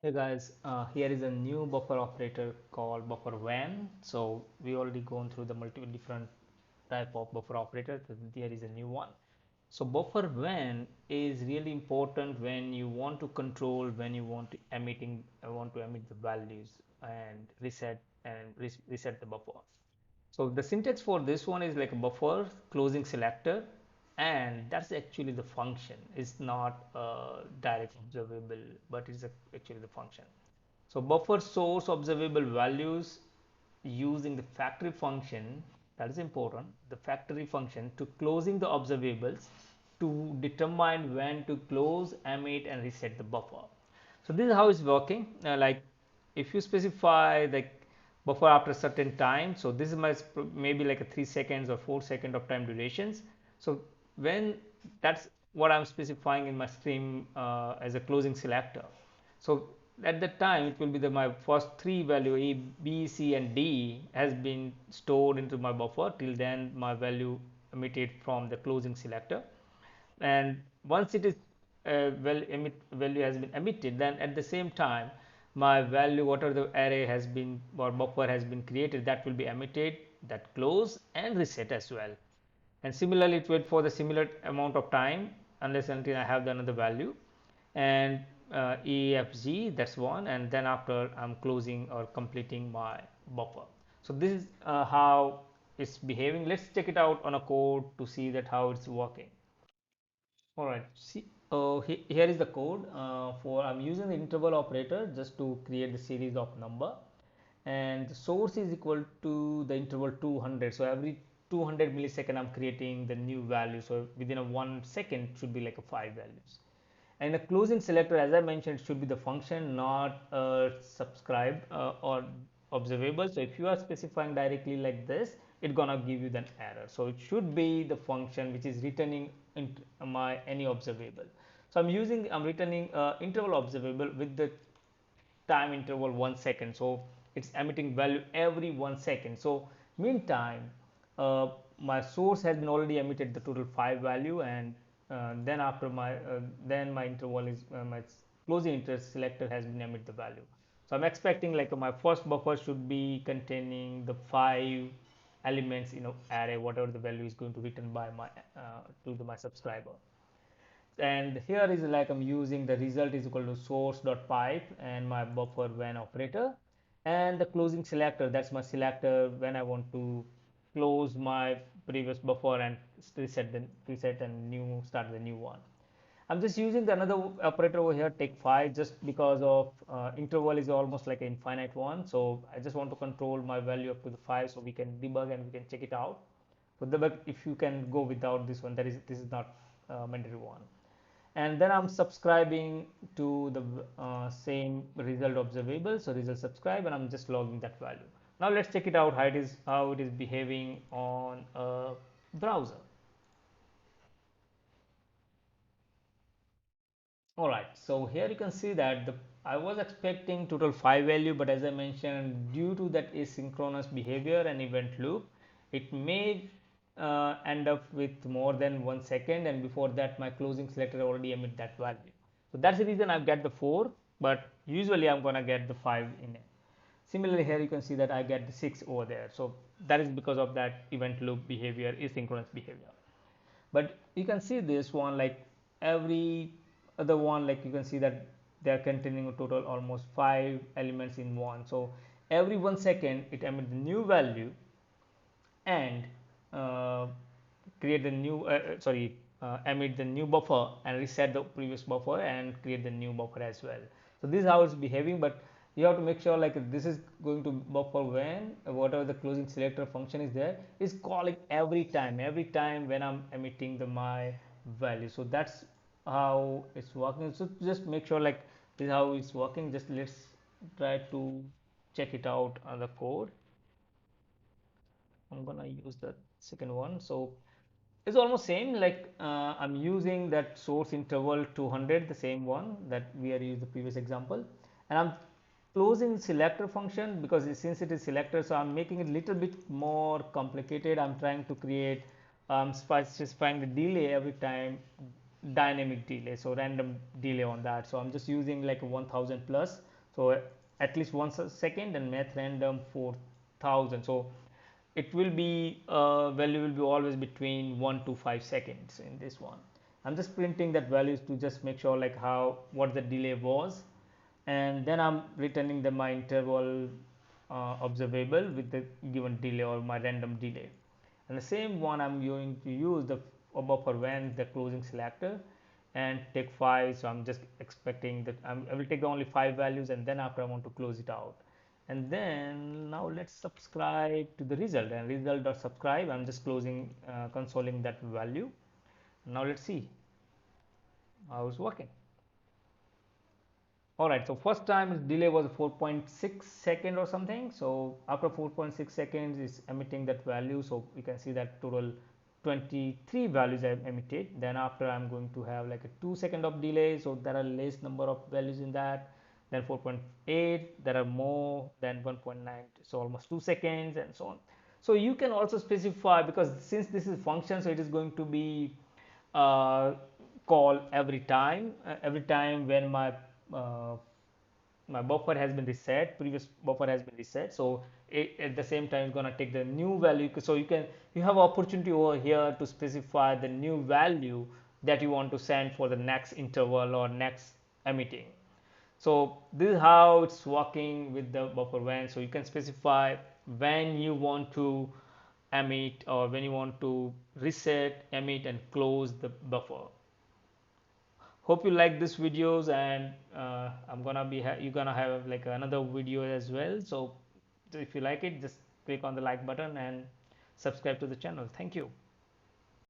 Hey guys, here is a new buffer operator called bufferWhen. So we already gone through the multiple different type of buffer operators. There is a new one. So bufferWhen is really important when you want to control, when you want to emit the values and reset the buffer. So the syntax for this one is like a buffer closing selector, and that's actually the function. It's not direct observable, but it's actually the function. So buffer source observable values using the factory function, that is important, the factory function to closing the observables to determine when to close, emit and reset the buffer. So this is how it's working. Like if you specify the buffer after a certain time, so this is my maybe like a 3 seconds or 4 second of time durations. So when that's what I'm specifying in my stream as a closing selector. So at that time it will be my first three value A, B, C and D has been stored into my buffer. Till then my value emitted from the closing selector, and once it is value has been emitted, then at the same time my value whatever the array has been or buffer has been created, that will be emitted, that close and reset as well. And similarly it wait for the similar amount of time unless until I have the another value, and EFG, that's one, and then after I'm closing or completing my buffer. So this is how it's behaving. Let's check it out on a code to see that how it's working. All right, see, here is the code for I'm using the interval operator just to create the series of number, and the source is equal to the interval 200. So every 200 millisecond I'm creating the new value. So within a 1 second should be like a 5 values. And the closing selector, as I mentioned, should be the function, not subscribed or observable. So if you are specifying directly like this, it's gonna give you an error. So it should be the function which is returning my any observable. So I'm returning interval observable with the time interval 1 second. So it's emitting value every 1 second. So meantime, my source has been already emitted the total 5 value, and then after then my interval is my closing interest selector has been emit the value. So I'm expecting like my first buffer should be containing the 5 elements in array, whatever the value is going to return by my my subscriber. And here is like I'm using the result is equal to source.pipe and my bufferWhen operator, and the closing selector, that's my selector when I want to close my previous buffer and reset and start the new one. I'm just using the another operator over here, take 5, just because of interval is almost like an infinite one. So I just want to control my value up to the 5 so we can debug and we can check it out. So but if you can go without this one, this is not mandatory one. And then I'm subscribing to the same result observable, so result subscribe, and I'm just logging that value. Now let's check it out how it is behaving on a browser. All right, so here you can see that I was expecting total 5 value, but as I mentioned, due to that asynchronous behavior and event loop, it may end up with more than 1 second, and before that my closing selector already emit that value. So that's the reason I get the 4, but usually I'm gonna get the 5 in it. Similarly here you can see that I get the 6 over there. So that is because of that event loop behavior, asynchronous behavior. But you can see this one, like every other one, like you can see that they are containing a total almost 5 elements in one. So every 1 second it emits the new value and uh, create the new emit the new buffer and reset the previous buffer and create the new buffer as well. So this is how it's behaving, but you have to make sure like this is going to buffer when whatever the closing selector function is there is calling every time when I'm emitting my value. So that's how it's working. So just make sure like this is how it's working. Just let's try to check it out on the code. I'm gonna use the second one. So it's almost same, like I'm using that source interval 200, the same one that we are used the previous example, and I'm closing selector function because since it is selector, so I'm making it a little bit more complicated. I'm trying to create specifying the delay every time dynamic delay, so random delay on that. So I'm just using like 1000 plus, so at least 1 second, and math random 4000. So it will be value will be always between 1 to 5 seconds in this one. I'm just printing that values to just make sure like how what the delay was, and then I'm returning the my interval observable with the given delay or my random delay. And the same one I'm going to use the bufferWhen, the closing selector, and take 5. So I'm just expecting that I will take only 5 values, and then after I want to close it out. And then now let's subscribe to the result, and result.subscribe. I'm just closing consoling that value. Now let's see how it's working. All right, so first time delay was 4.6 second or something. So after 4.6 seconds is emitting that value. So we can see that total 23 values I emitted. Then after I'm going to have like a 2 second of delay. So there are less number of values in that. Then 4.8, there are more than 1.9. So almost 2 seconds and so on. So you can also specify, because since this is function, so it is going to be uh, call every time when uh, my buffer has been reset, previous buffer has been reset. So at the same time it's going to take the new value. So you have opportunity over here to specify the new value that you want to send for the next interval or next emitting. So this is how it's working with the bufferWhen. So you can specify when you want to emit or when you want to reset, emit, and close the buffer. Hope you like this videos, and I'm gonna be you're gonna have like another video as well. So if you like it, just click on the like button and subscribe to the channel. Thank you.